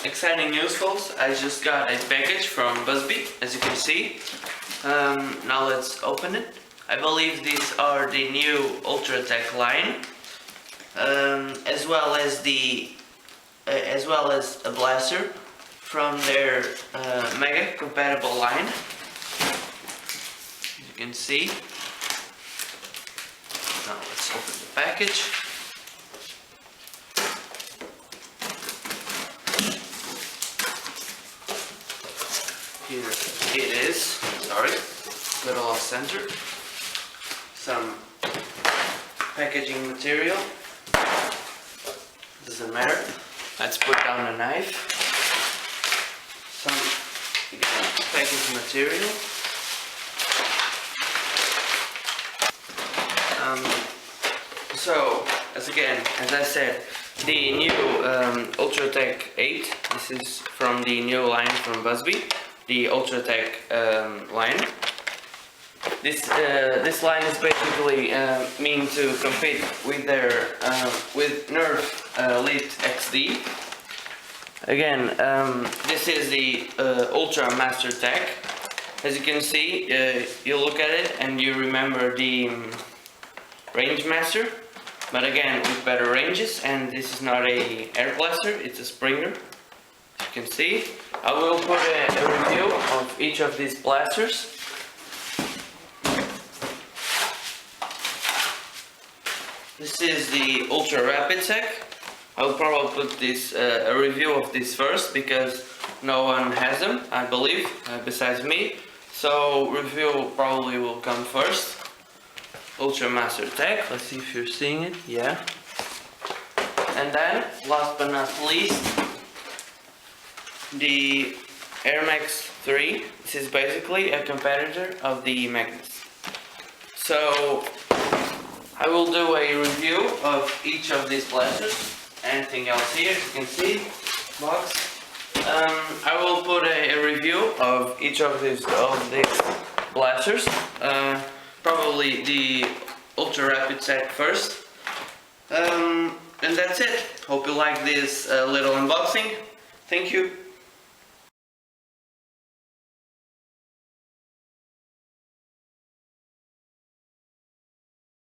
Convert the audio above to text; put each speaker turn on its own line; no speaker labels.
Exciting news, folks. I just got a package from Busby, as you can see. Now let's open it. I believe these are the new Ultratech line, as well as a blaster from their Mega compatible line. As you can see. Now let's open the package. Here it is. Sorry, got all off center. Some packaging material. Doesn't matter. Let's put down a knife. Some packaging material. So, as I said, the new Ultratech 8. This is from the new line from Busby, the Ultratech line. This line is basically mean to compete with their with Nerf Elite XD. Again, this is the Ultra Master Tech. As you can see, you look at it and you remember the Range Master, but again with better ranges. And this is not a air blaster; it's a Springer. As you can see, I will put a review of each of these blasters. This is the Ultra Rapid Tech. I will probably put this a review of this first because no one has them, I believe, besides me. So review probably will come first. Ultra Master Tech. Let's see if you're seeing it. Yeah. And then, last but not least, the Air Max 3. This is basically a competitor of the Magnus. So I will do a review of each of these blasters. Anything else here, you can see, box. I will put a review of each of these blasters. Probably the Ultra Rapid Tech first. And that's it. Hope you like this little unboxing. Thank you.